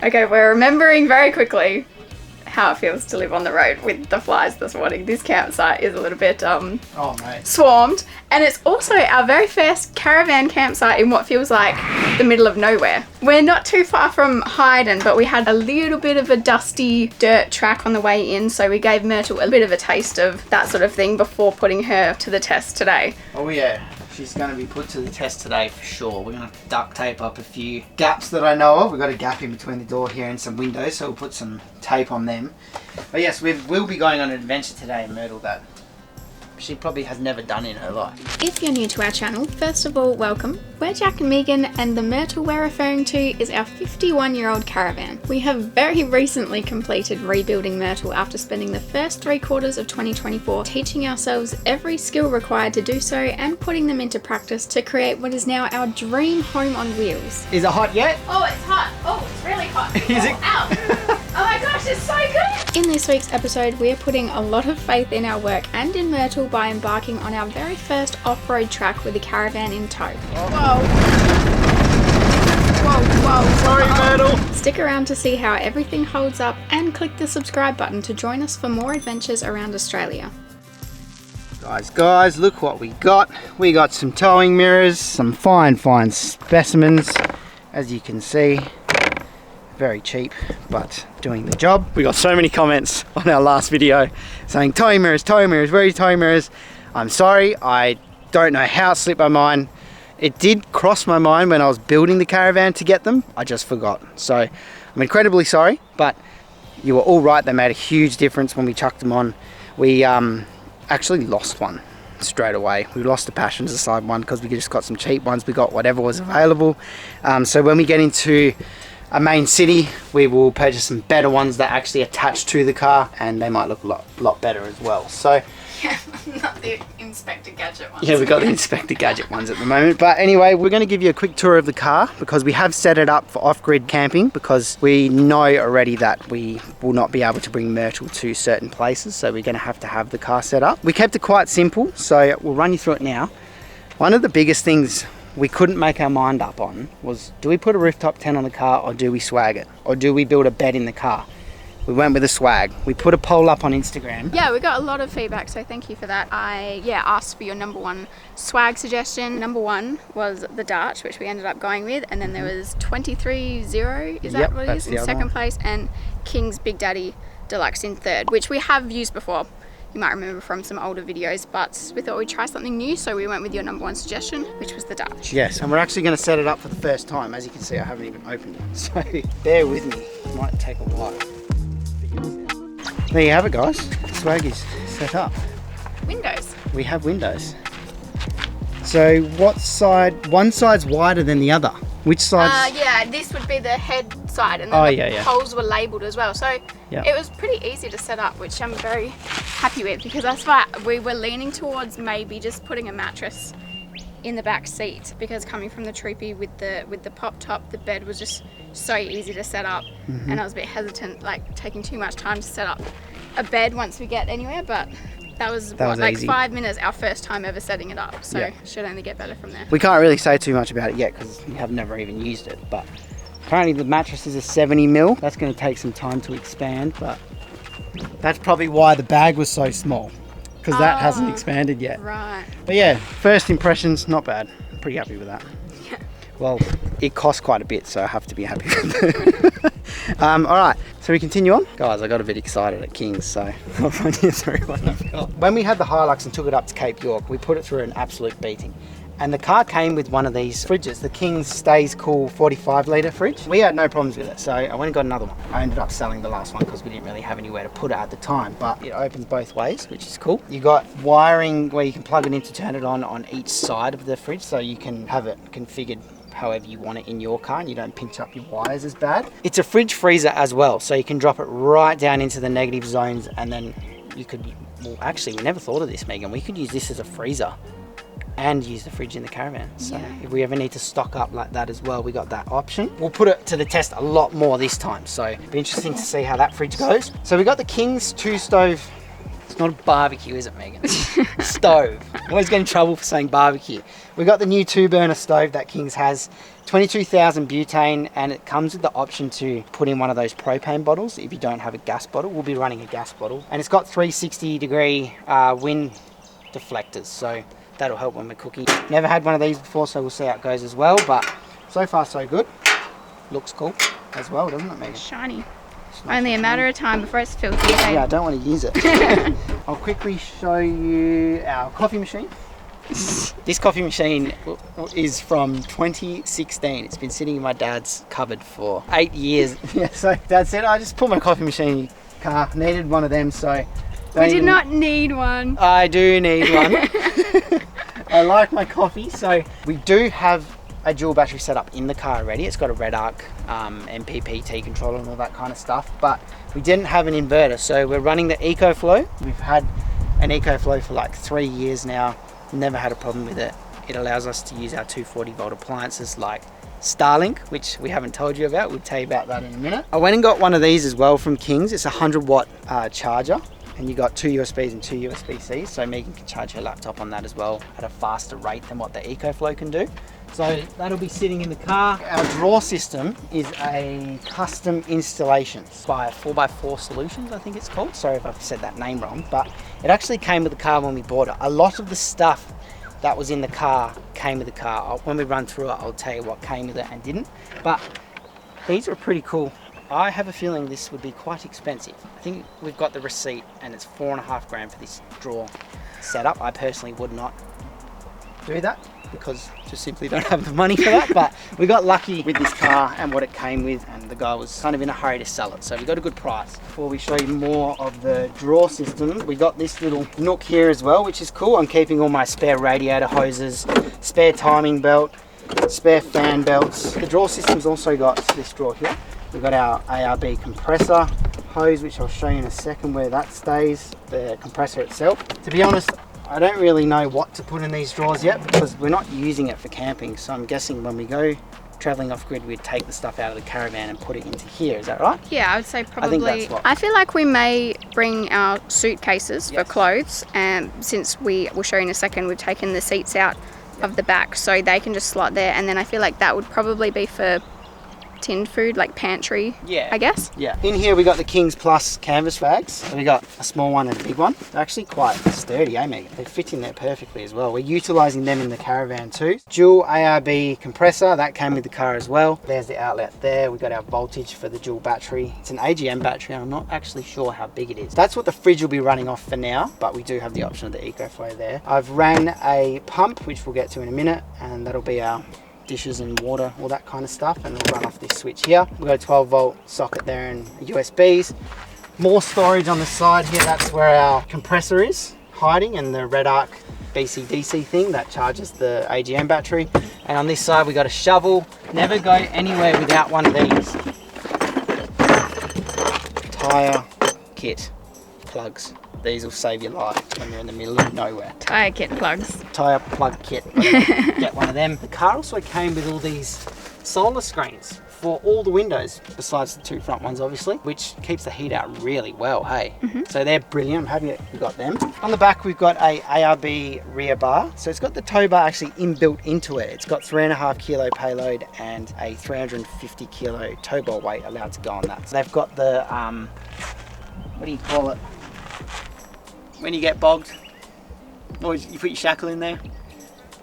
Okay, we're remembering very quickly how it feels to live on the road with the flies this morning. This campsite is a little bit swarmed, and it's also our very first caravan campsite in what feels like the middle of nowhere. We're not too far from Hyden, but we had a little bit of a dusty dirt track on the way in, so we gave Myrtle a bit of a taste of that sort of thing before putting her to the test today. Oh yeah, she's going to be put to the test today for sure. We're going to duct tape up a few gaps that I know of. We've got a gap in between the door here and some windows, so we'll put some tape on them. But yes, we'll be going on an adventure today in Myrtle that she probably has never done in her life. If you're new to our channel, first of all, welcome. We're Jack and Megan, and the Myrtle we're referring to is our 51-year-old caravan. We have very recently completed rebuilding Myrtle after spending the first 3/4 of 2024 teaching ourselves every skill required to do so and putting them into practice to create what is now our dream home on wheels. Is it hot yet? Oh, it's hot. Oh, it's really hot. Is it? Ow. Oh my gosh, it's so good! In this week's episode, we are putting a lot of faith in our work and in Myrtle by embarking on our very first off-road track with a caravan in tow. Whoa! Whoa! Sorry, Myrtle! Stick around to see how everything holds up and click the subscribe button to join us for more adventures around Australia. Guys, look what we got. We got some towing mirrors, some fine specimens, as you can see. Very cheap, but doing the job. We got so many comments on our last video saying towing mirrors, where are your towing mirrors? I'm sorry, I don't know how it slipped my mind. It did cross my mind when I was building the caravan to get them. I just forgot. So I'm incredibly sorry, but you were all right. They made a huge difference when we chucked them on. We actually lost one straight away. We lost the passenger side one because we just got some cheap ones. We got whatever was available. So when we get into a main city, we will purchase some better ones that actually attach to the car, and they might look a lot better as well. So yeah, not the Inspector Gadget ones. Yeah, we've got the Inspector Gadget ones at the moment. But anyway, we're going to give you a quick tour of the car because we have set it up for off-grid camping because we know already that we will not be able to bring Myrtle to certain places, so we're going to have the car set up. We kept it quite simple, so we'll run you through it now. One of the biggest things we couldn't make our mind up on was, do we put a rooftop tent on the car or do we swag it? Or do we build a bed in the car? We went with a swag. We put a poll up on Instagram. Yeah, we got a lot of feedback, so thank you for that. I asked for your number one swag suggestion. Number one was the Dart, which we ended up going with, and then there was 23-0, is that what it is, in second place, and King's Big Daddy Deluxe in third, which we have used before. You might remember from some older videos, but we thought we'd try something new, so we went with your number one suggestion, which was the Dutch. Yes, and we're actually going to set it up for the first time. As you can see, I haven't even opened it, so bear with me. It might take a while. There you have it, guys. Swag is set up. Windows. We have windows. So what side? One side's wider than the other. Which side? Yeah, this would be the head side, and then the poles were labelled as well. So it was pretty easy to set up, which I'm very happy with, because that's why we were leaning towards maybe just putting a mattress in the back seat, because coming from the Troopy with the pop top, the bed was just so easy to set up, and I was a bit hesitant, like taking too much time to set up a bed once we get anywhere, but that was like easy. 5 minutes, our first time ever setting it up, so it should only get better from there. We can't really say too much about it yet because we have never even used it, but apparently the mattress is a 70 mil. That's going to take some time to expand, but that's probably why the bag was so small, because that hasn't expanded yet. Right. But yeah, first impressions, not bad. Pretty happy with that. Yeah. Well, it cost quite a bit, so I have to be happy with it. Alright, so we continue on. Guys, I got a bit excited at King's, so I'll run you through what I've got. When we had the Hilux and took it up to Cape York, we put it through an absolute beating. And the car came with one of these fridges, the King's Stays Cool 45 litre fridge. We had no problems with it, so I went and got another one. I ended up selling the last one because we didn't really have anywhere to put it at the time, but it opens both ways, which is cool. You got wiring where you can plug it in to turn it on each side of the fridge, so you can have it configured however you want it in your car and you don't pinch up your wires as bad. It's a fridge freezer as well, so you can drop it right down into the negative zones, and then you could, well actually we never thought of this, Megan, we could use this as a freezer and use the fridge in the caravan. So if we ever need to stock up like that as well, we got that option. We'll put it to the test a lot more this time, so it'll be interesting to see how that fridge goes. So we got the King's 2 stove. It's not a barbecue, is it, Megan? Stove. I always get in trouble for saying barbecue. We got the new 2-burner stove that Kings has. 22,000 butane, and it comes with the option to put in one of those propane bottles if you don't have a gas bottle. We'll be running a gas bottle, and it's got 360-degree wind deflectors, so that'll help when we're cooking. Never had one of these before, so we'll see how it goes as well, but so far so good. Looks cool as well, doesn't it, Megan? Shiny. Only a matter of time before it's filthy again. Yeah, I don't want to use it. I'll quickly show you our coffee machine. This coffee machine is from 2016. It's been sitting in my dad's cupboard for 8 years. Yeah, so Dad said, I just put my coffee machine in your car. Needed one of them, so... We did not need one. I do need one. I like my coffee, so we do have a dual battery setup in the car already. It's got a red arc MPPT controller and all that kind of stuff, but we didn't have an inverter, so we're running the EcoFlow. We've had an EcoFlow for like 3 years now. Never had a problem with it. It allows us to use our 240 volt appliances like Starlink, which we haven't told you about. We'll tell you about that in a minute. I went and got one of these as well from Kings. It's a 100-watt charger, and you got 2 USBs and 2 USB-Cs, so Megan can charge her laptop on that as well at a faster rate than what the EcoFlow can do. So that'll be sitting in the car. Our drawer system is a custom installation by 4x4 Solutions, I think it's called. Sorry if I've said that name wrong, but it actually came with the car when we bought it. A lot of the stuff that was in the car came with the car. When we run through it, I'll tell you what came with it and didn't. But these are pretty cool. I have a feeling this would be quite expensive. I think we've got the receipt and it's $4.5 grand for this drawer setup. I personally would not do that because just simply don't have the money for that, but we got lucky with this car and what it came with, and the guy was kind of in a hurry to sell it, so we got a good price. Before we show you more of the drawer system, we got this little nook here as well, which is cool. I'm keeping all my spare radiator hoses, spare timing belt, spare fan belts. The drawer system's also got this drawer here. We've got our ARB compressor hose, which I'll show you in a second where that stays, the compressor itself. To be honest, I don't really know what to put in these drawers yet because we're not using it for camping, so I'm guessing when we go traveling off grid we'd take the stuff out of the caravan and put it into here. Is that right? Yeah, I would say probably. I think that's what... I feel like we may bring our suitcases for clothes, and since we will show you in a second, we've taken the seats out of the back so they can just slot there, and then I feel like that would probably be for tinned food, like pantry, I guess. Yeah. In here we got the Kings Plus canvas bags. So we got a small one and a big one. They're actually quite sturdy, eh, Megan? They fit in there perfectly as well. We're utilising them in the caravan too. Dual ARB compressor, that came with the car as well. There's the outlet there. We got our voltage for the dual battery. It's an AGM battery. I'm not actually sure how big it is. That's what the fridge will be running off for now, but we do have the option of the EcoFlow there. I've ran a pump, which we'll get to in a minute, and that'll be our dishes and water, all that kind of stuff, and we'll run off this switch here. We've got a 12 volt socket there and USBs. More storage on the side here, that's where our compressor is hiding, and the red arc BC-DC thing that charges the AGM battery. And on this side we got a shovel. Never go anywhere without one of these. Tire kit plugs. These will save your life when you're in the middle of nowhere. Tire kit plugs. Tire plug kit. Get one of them. The car also came with all these solar screens for all the windows, besides the 2 front ones obviously, which keeps the heat out really well, hey? So they're brilliant. I'm happy we got them. On the back we've got a ARB rear bar. So it's got the tow bar actually inbuilt into it. It's got 3.5 kilo payload and a 350 kilo tow bar weight allowed to go on that. So they've got the, what do you call it? When you get bogged, or you put your shackle in there.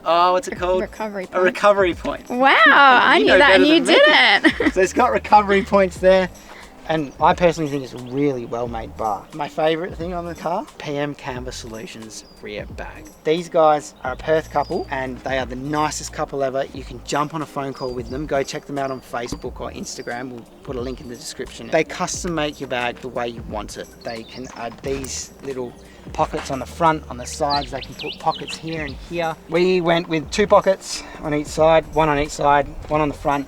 Oh, what's it called? Recovery point. A recovery point. Wow, I knew that and you didn't. So it's got recovery points there. And I personally think it's a really well-made bar. My favourite thing on the car, PM Canvas Solutions rear bag. These guys are a Perth couple and they are the nicest couple ever. You can jump on a phone call with them. Go check them out on Facebook or Instagram. We'll put a link in the description. They custom make your bag the way you want it. They can add these little pockets on the front, on the sides. They can put pockets here and here. We went with 2 pockets on each side, one on each side, one on the front.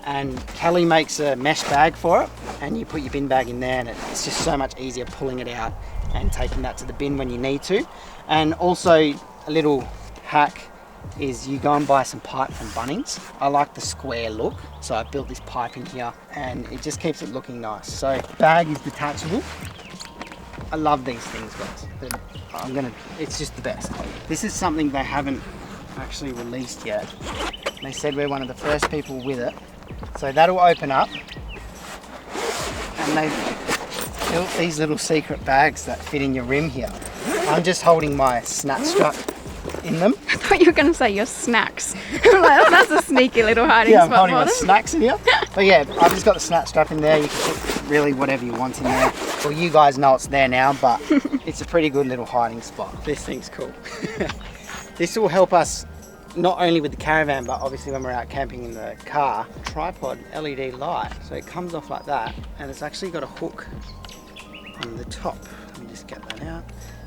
And Kelly makes a mesh bag for it, and you put your bin bag in there, and it's just so much easier pulling it out and taking that to the bin when you need to. And also a little hack is you go and buy some pipe from Bunnings. I like the square look, so I built this pipe in here and it just keeps it looking nice. So bag is detachable. I love these things, guys. It's just the best. This is something they haven't actually released yet. They said we're one of the first people with it. So that'll open up, and they've built these little secret bags that fit in your rim here. I'm just holding my snap strap in them. I thought you were going to say your snacks. I'm like, oh, that's a sneaky little hiding spot. spot. Yeah, I'm holding my snacks in here. But yeah, I've just got the snap strap in there. You can put really whatever you want in there. Well, you guys know it's there now, but it's a pretty good little hiding spot. This thing's cool. This will help us not only with the caravan, but obviously when we're out camping in the car. Tripod LED light, so it comes off like that, and it's actually got a hook on the top. Let me just get that out.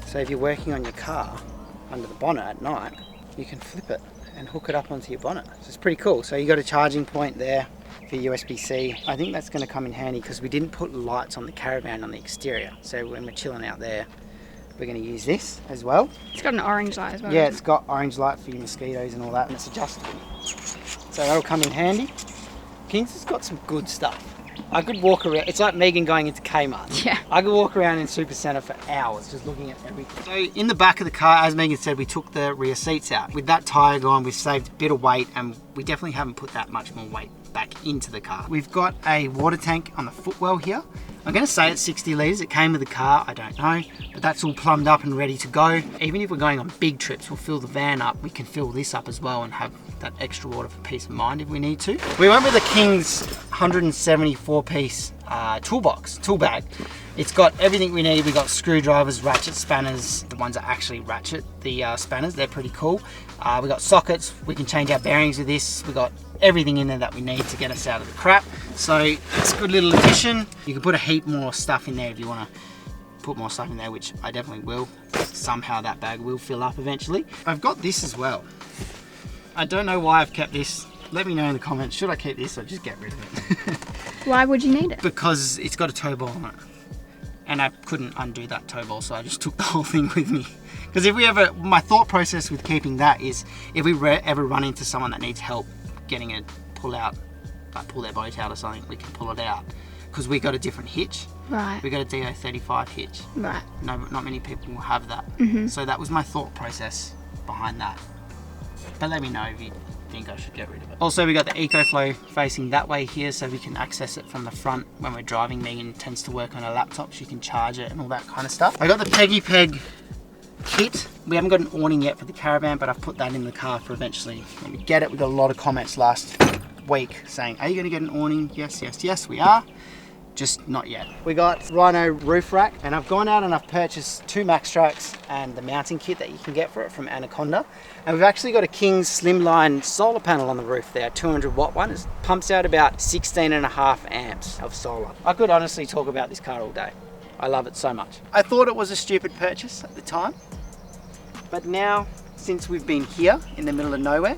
So if you're working on your car under the bonnet at night, you can flip it and hook it up onto your bonnet. So it's pretty cool. So you got a charging point there for USB-C. I think that's going to come in handy because we didn't put lights on the caravan on the exterior. So when we're chilling out there, we're going to use this as well. It's got an orange light as well. Yeah, it's got orange light for your mosquitoes and all that, and it's adjustable. So that'll come in handy. Kings has got some good stuff. I could walk around, it's like Megan going into Kmart. Yeah. I could walk around in Supercentre for hours just looking at everything. So in the back of the car, as Megan said, we took the rear seats out. With that tyre gone, we've saved a bit of weight, and we definitely haven't put that much more weight back into the car. We've got a water tank on the footwell here. I'm going to say it's 60 litres. It came with the car, I don't know, but that's all plumbed up and ready to go. Even if we're going on big trips, we'll fill the van up. We can fill this up as well and have that extra water for peace of mind if we need to. We went with the King's 174-piece tool bag. It's got everything we need. We got screwdrivers, ratchet spanners, the ones that actually ratchet the spanners. They're pretty cool. We got sockets. We can change our bearings with this. We got everything in there that we need to get us out of the crap. So it's a good little addition. You can put a heap more stuff in there if you want to put more stuff in there, which I definitely will. Somehow that bag will fill up eventually. I've got this as well. I don't know why I've kept this. Let me know in the comments. Should I keep this or just get rid of it? Why would you need it? Because it's got a tow ball on it. And I couldn't undo that tow ball, so I just took the whole thing with me. Because my thought process with keeping that is, if we ever run into someone that needs help getting it pull their boat out or something, we can pull it out. Because we got a different hitch. Right. We got a DO35 hitch. Right. No, not many people will have that. So that was my thought process behind that. But let me know if you think I should get rid of it. Also, we got the EcoFlow facing that way here, so we can access it from the front when we're driving. Megan tends to work on a laptop, she can charge it and all that kind of stuff. I got the Peggy Peg kit. We haven't got an awning yet for the caravan, but I've put that in the car for eventually when we get it. We got a lot of comments last week saying, are you going to get an awning? Yes, yes, yes, we are. Just not yet. We got Rhino roof rack, and I've gone out and I've purchased 2 max tracks and the mounting kit that you can get for it from Anaconda. And we've actually got a King's Slimline solar panel on the roof there, 200 watt one. It pumps out about 16.5 amps of solar. I could honestly talk about this car all day. I love it so much. I thought it was a stupid purchase at the time, but now, since we've been here in the middle of nowhere,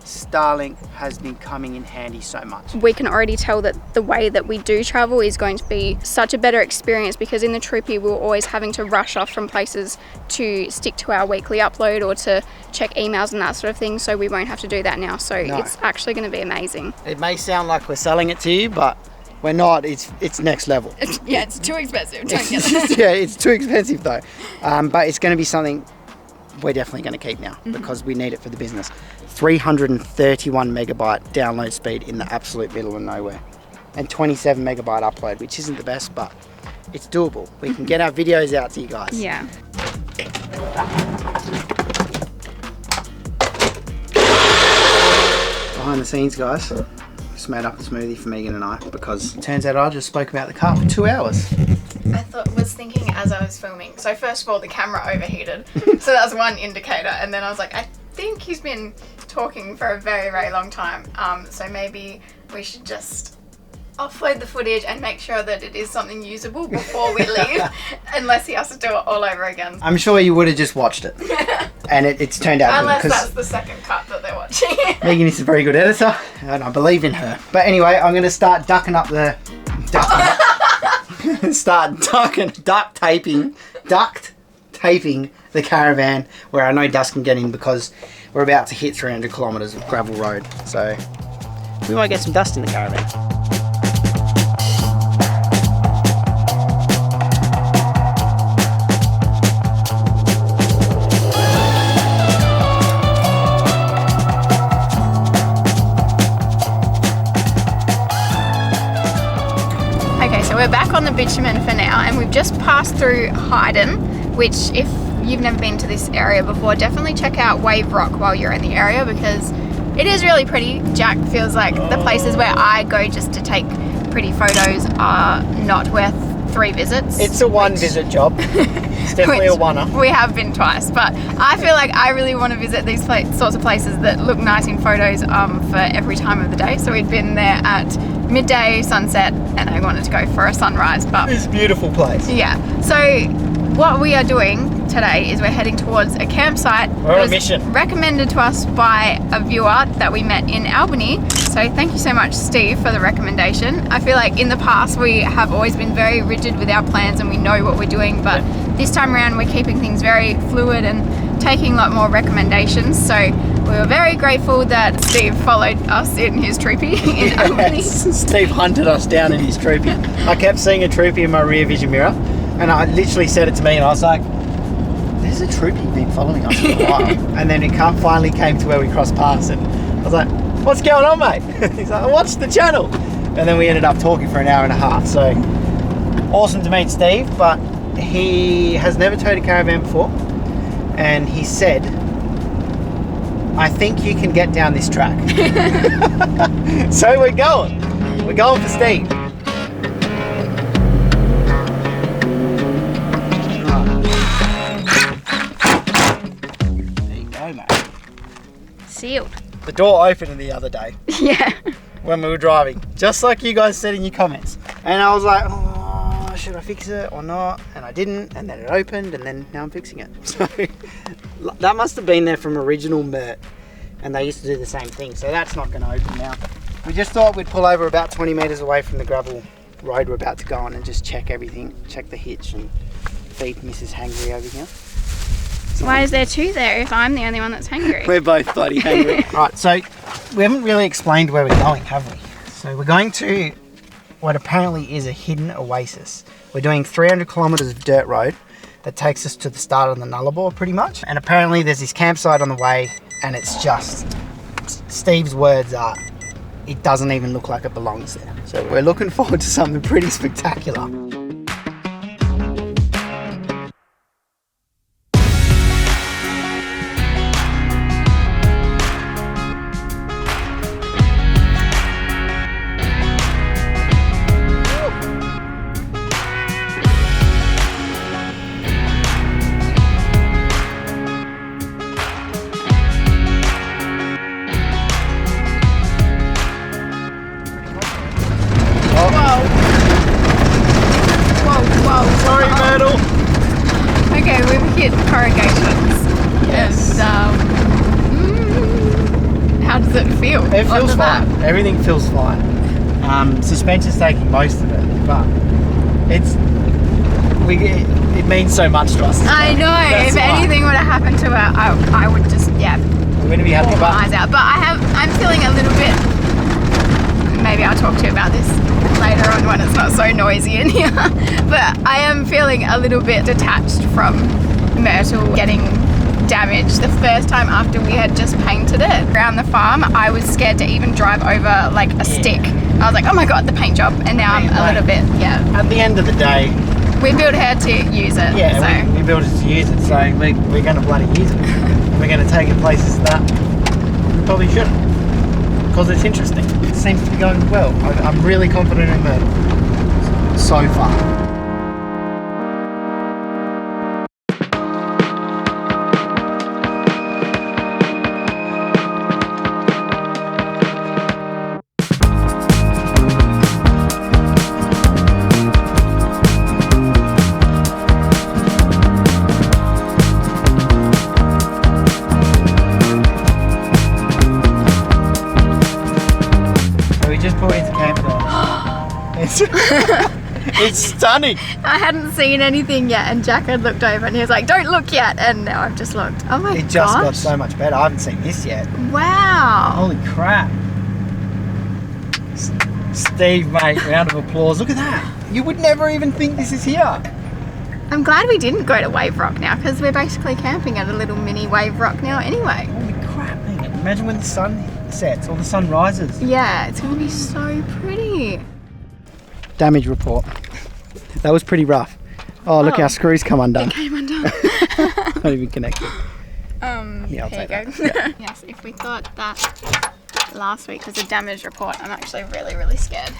Starlink has been coming in handy so much. We can already tell that the way that we do travel is going to be such a better experience, because in the Troopy we were always having to rush off from places to stick to our weekly upload or to check emails and that sort of thing, so we won't have to do that now. So it's actually going to be amazing. It may sound like we're selling it to you, but we're not. It's next level. Yeah, it's too expensive. Don't get it. Yeah, it's too expensive though. But it's going to be something we're definitely going to keep now because we need it for the business. 331 megabyte download speed in the absolute middle of nowhere, and 27 megabyte upload, which isn't the best, but it's doable. We can get our videos out to you guys. Yeah. Behind the scenes, guys, just made up a smoothie for Megan and I, because it turns out I just spoke about the car for 2 hours. I was thinking as I was filming, so first of all the camera overheated, so that was one indicator, and then I was like, I think he's been talking for a very, very long time, so maybe we should just offload the footage and make sure that it is something usable before we leave, unless he has to do it all over again. I'm sure you would have just watched it, and it's turned out unless good. That's the second cut that they're watching. Megan is a very good editor, and I believe in her. But anyway, I'm going to start duct taping the caravan where I know dust can get in, because we're about to hit 300 kilometers of gravel road, so we might get some dust in the caravan. on the bitumen for now, and we've just passed through Hyden, which if you've never been to this area before, definitely check out Wave Rock while you're in the area, because it is really pretty. Jack feels like the places where I go just to take pretty photos are not worth 3 visits. It's a 1 visit job. It's definitely a oneer. We have been twice, but I feel like I really want to visit these sorts of places that look nice in photos for every time of the day. So we'd been there at midday, sunset, and I wanted to go for a sunrise. But it's a beautiful place. Yeah. So what we are doing today is we're heading towards a campsite. We're on a mission. Recommended to us by a viewer that we met in Albany. So thank you so much, Steve, for the recommendation. I feel like in the past we have always been very rigid with our plans and we know what we're doing, but this time around we're keeping things very fluid and taking a lot more recommendations. So we were very grateful that Steve followed us in his Troopy in Albany. Steve hunted us down in his Troopy. I kept seeing a Troopy in my rear vision mirror, and I literally said it to me, and I was like, there's a Troopy been following us for a while. And then it finally came to where we crossed paths, and I was like, what's going on, mate? He's like, I watched the channel. And then we ended up talking for an hour and a half. So awesome to meet Steve, but he has never towed a caravan before, and he said, I think you can get down this track. So we're going for Steve. There you go, mate. Sealed. The door opened the other day. Yeah. When we were driving, just like you guys said in your comments. And I was like, oh, should I fix it or not? And I didn't, and then it opened, and then now I'm fixing it. So that must have been there from original Myrtle, and they used to do the same thing. So that's not going to open now. We just thought we'd pull over about 20 metres away from the gravel road we're about to go on and just check everything, check the hitch and feed Mrs. Hangry over here. Why is there 2 there if I'm the only one that's hungry? We're both bloody hungry. Right, so we haven't really explained where we're going, have we? So we're going to what apparently is a hidden oasis. We're doing 300 kilometres of dirt road that takes us to the start of the Nullarbor pretty much. And apparently there's this campsite on the way, and it's just, Steve's words are, it doesn't even look like it belongs there. So we're looking forward to something pretty spectacular. Sorry, Myrtle. Okay, we've hit corrugations. Yes. And, how does it feel? It feels fine. Everything feels fine. Suspension's taking most of it, but it means so much to us. I know. If anything would have happened to her, I would just we're going to be happy about my eyes out. But I'm feeling a little bit. Maybe I'll talk to you about this later on when it's not so noisy in here. But I am feeling a little bit detached from Myrtle getting damaged. The first time after we had just painted it around the farm, I was scared to even drive over like a stick. I was like, oh my god, the paint job. And now I'm a little bit, At the end of the day, we built her to use it. Yeah, so. we built it to use it, so we're going to bloody use it. We're going to take it places that we probably shouldn't, because it's interesting. It seems to be going well. I'm really confident in Myrtle so far. Just put into camp now. It's stunning. I hadn't seen anything yet, and Jack had looked over and he was like, don't look yet, and now I've just looked. Oh my god. It just got so much better. I haven't seen this yet. Wow. Holy crap. Steve, mate, round of applause. Look at that. You would never even think this is here. I'm glad we didn't go to Wave Rock now, because we're basically camping at a little mini Wave Rock now anyway. Holy crap, man. Imagine when the sun sets or the sun rises. Yeah, it's going to be so pretty. Damage report. That was pretty rough. Oh, look, our screws come undone. It came undone. Not even connected. Yeah, I'll take that. Yeah. Yes, if we thought that last week was a damage report, I'm actually really, really scared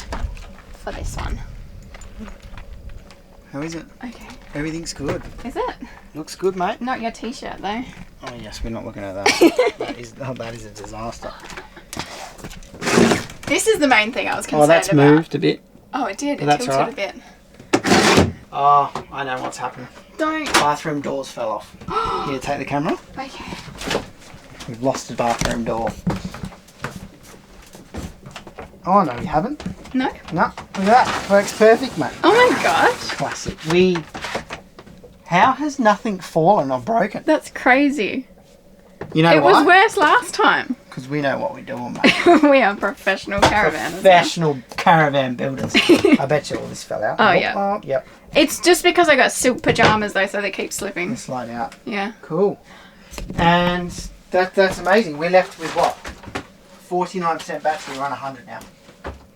for this one. How is it? Okay. Everything's good. Is it? Looks good, mate. Not your t-shirt though. Oh yes, we're not looking at that. that is a disaster. This is the main thing I was concerned about. Oh, that's moved a bit. Oh, it did. It That's tilted right. a bit. Oh, I know what's happened. Don't. Bathroom doors fell off. Here, take the camera. Okay. We've lost the bathroom door. Oh no, we haven't. No? No, look at that. Works perfect, mate. Oh my gosh. Classic. How has nothing fallen or broken? That's crazy. You know It why? was worse last time. Because we know what we're doing, mate. We are professional caravanners. Professional caravan builders. I bet you all this fell out. Oh, yeah. Oh, yep. It's just because I got silk pajamas though, so they keep slipping. They slide out. Yeah. Cool. And that's amazing. We're left with what? 49% battery. We're on 100 now.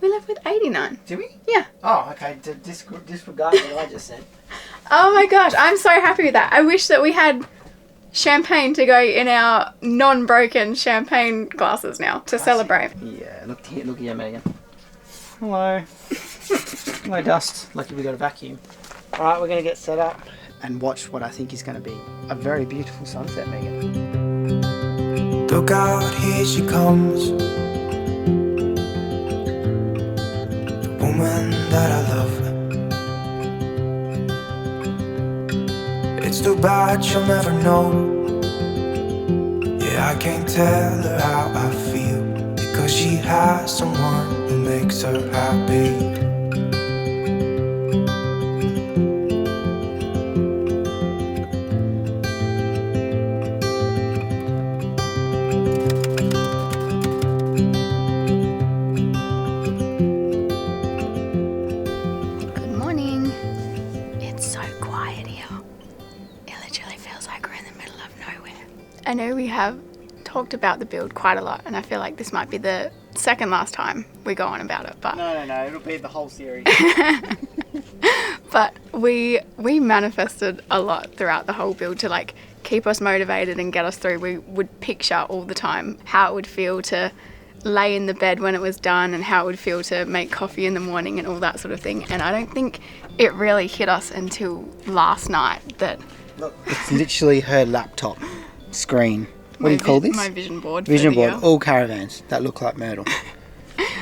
We left with 89. Do we? Yeah. Oh, okay. Disregard what I just said. Oh my gosh, I'm so happy with that. I wish that we had champagne to go in our non-broken champagne glasses now to celebrate. Yeah, look here, Megan. Hello. Hello, Dust. Lucky we got a vacuum. Alright, we're going to get set up and watch what I think is going to be a very beautiful sunset, Megan. Look out, here she comes. The woman that I love. It's too bad she'll never know. Yeah, I can't tell her how I feel, because she has someone who makes her happy. Good morning. It's so quiet here. It literally feels like we're in the middle of nowhere. I know we have talked about the build quite a lot, and I feel like this might be the second last time we go on about it, but No, it'll be the whole series. but we manifested a lot throughout the whole build to like keep us motivated and get us through. We would picture all the time how it would feel to lay in the bed when it was done and how it would feel to make coffee in the morning and all that sort of thing. And I don't think it really hit us until last night that Look, it's literally her laptop screen. What do you call this? My vision board. Vision for the board. year. All caravans that look like Myrtle.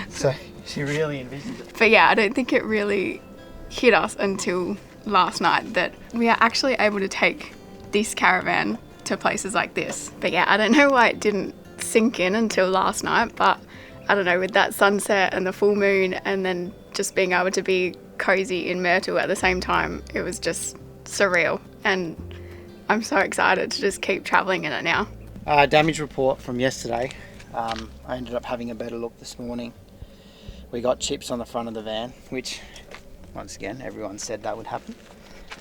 So she really envisioned it. But yeah, I don't think it really hit us until last night that we are actually able to take this caravan to places like this. But yeah, I don't know why it didn't sink in until last night, but I don't know, with that sunset and the full moon and then just being able to be cozy in Myrtle at the same time, it was just surreal, and I'm so excited to just keep traveling in it now. Damage report from yesterday. I ended up having a better look this morning. We got chips on the front of the van, which once again everyone said that would happen,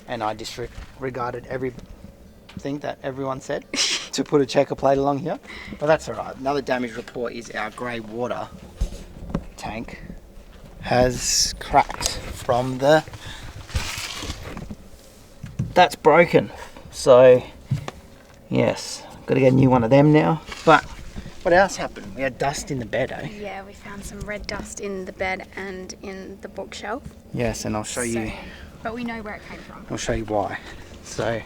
and I disregarded everything that everyone said to put a checker plate along here, but that's alright. Another damage report is our grey water tank has cracked from that's broken, so yes, got to get a new one of them now. But what else happened? We had dust in the bed, eh? Yeah, we found some red dust in the bed and in the bookshelf. Yes, and I'll show you. But we know where it came from. I'll show you why. So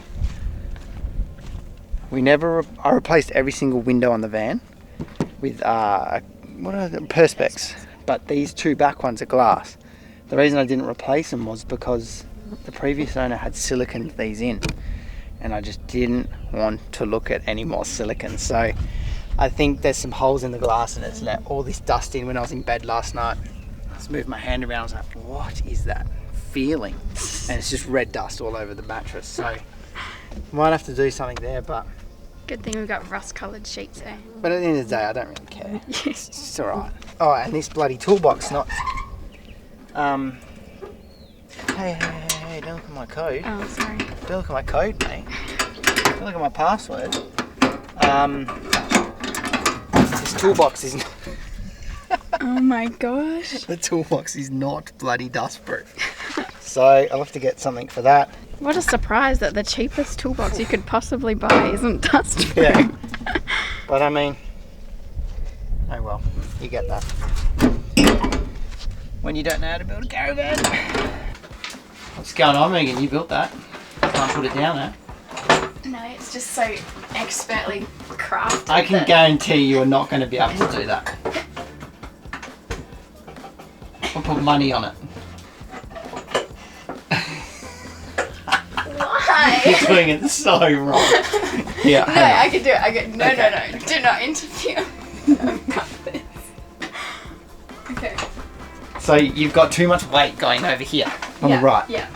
I replaced every single window on the van with what are the perspex, but these two back ones are glass. The reason I didn't replace them was because the previous owner had siliconed these in, and I just didn't want to look at any more silicon. So I think there's some holes in the glass and it's let all this dust in when I was in bed last night. I just moved my hand around, I was like, what is that feeling? And it's just red dust all over the mattress. So might have to do something there, but Good thing we've got rust-coloured sheets there. at the end of the day I don't really care. It's alright. Oh, and this bloody toolbox not Hey, don't look at my code. Oh, sorry. Don't look at my code, mate. Don't look at my password. This toolbox is not Oh my gosh. the toolbox is not bloody dustproof. So I'll have to get something for that. What a surprise that the cheapest toolbox you could possibly buy isn't dust-proof. Yeah. But I mean, oh well, you get that. When you don't know how to build a caravan. What's going on, Megan? You built that. Can't put it down there. No, it's just so expertly crafted. I can guarantee you are not going to be able to do that. I'll put money on it. Why? You're doing it so wrong. Yeah. No, I can do it. No. Do not interfere. I've got this. Okay. So you've got too much weight going over here on the right. Yeah.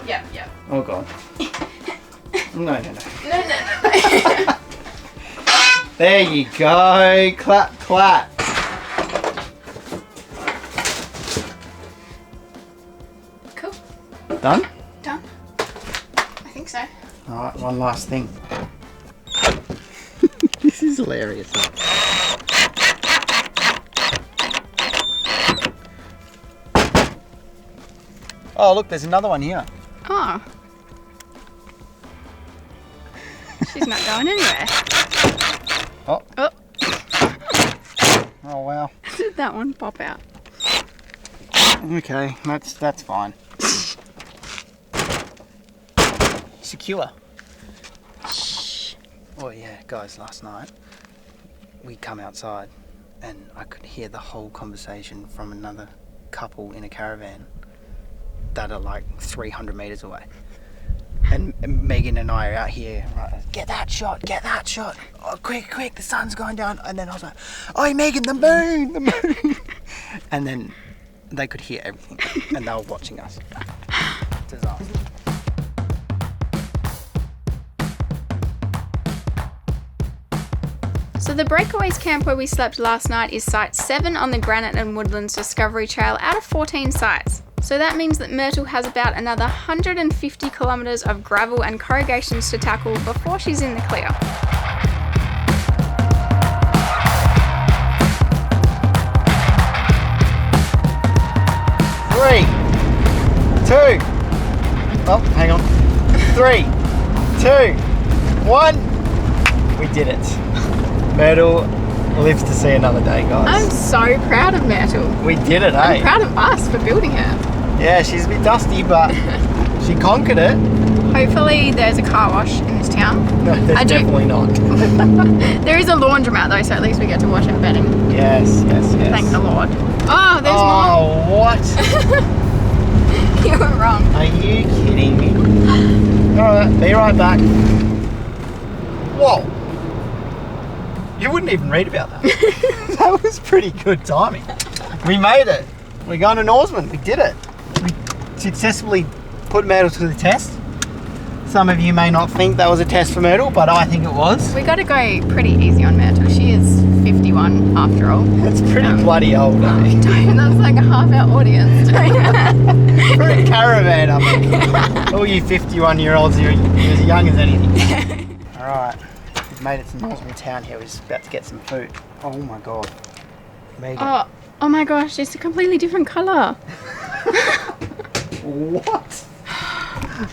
Oh god. No. No. There you go. Clap, clap. Cool. Done? Done. I think so. Alright, one last thing. This is hilarious. Oh, look, there's another one here. Oh. She's not going anywhere. Oh. Oh. Oh, wow. Did that one pop out? Okay, that's fine. Secure. Shh. Oh yeah, guys, last night we come outside and I could hear the whole conversation from another couple in a caravan that are like 300 meters away. And Megan and I are out here, right, get that shot. Oh, quick, the sun's going down. And then I was like, oh, Megan, the moon. And then they could hear everything and they were watching us. Disaster. So the Breakaways Camp where we slept last night is site 7 on the Granite and Woodlands Discovery Trail out of 14 sites. So that means that Myrtle has about another 150 kilometres of gravel and corrugations to tackle before she's in the clear. Three, two, oh, hang on. 3, 2, 1. We did it. Myrtle lives to see another day, guys. I'm so proud of Myrtle. We did it, I'm eh? proud of us for building her. Yeah, she's a bit dusty, but she conquered it. Hopefully there's a car wash in this town. No, there's definitely not. There is a laundromat though, so at least we get to wash our bedding. Yes. Thank the Lord. Oh, there's more. Oh, what? You were wrong. Are you kidding me? Alright, be right back. Whoa. You wouldn't even read about that. That was pretty good timing. We made it. We're going to Norseman. We did it. We successfully put Myrtle to the test. Some of you may not think that was a test for Myrtle, but I think it was. We got to go pretty easy on Myrtle. She is 51 after all. That's pretty bloody old, I mean. That's like a half our audience. For a caravan, I mean. All you 51-year-olds, you're as young as anything. Alright, we've made it to Norseman town here. We're just about to get some food. Oh my god. Megan. Oh my gosh, it's a completely different colour. What?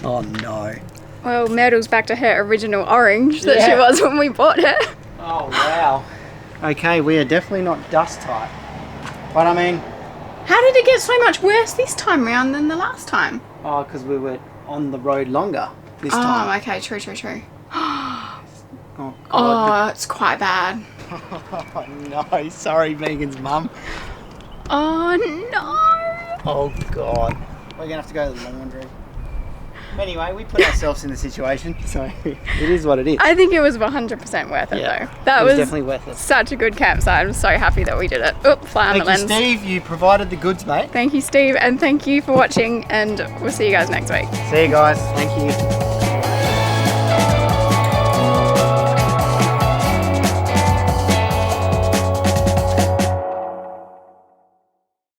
Oh no. Well, Myrtle's back to her original orange that she was when we bought her. Oh wow. Okay, we are definitely not dust tight. But I mean... How did it get so much worse this time round than the last time? Oh, because we were on the road longer this time. Oh, okay, true. Oh god. Oh, it's quite bad. Oh no, sorry Megan's mum. Oh no. Oh god. We're going to have to go to the laundry. Anyway, we put ourselves in the situation, so it is what it is. I think it was 100% worth it though. That it was definitely worth it. Such a good campsite. I'm so happy that we did it. Oop, fly on the lens. Thank you, Steve. You provided the goods, mate. Thank you, Steve, and thank you for watching, and we'll see you guys next week. See you guys. Thank you.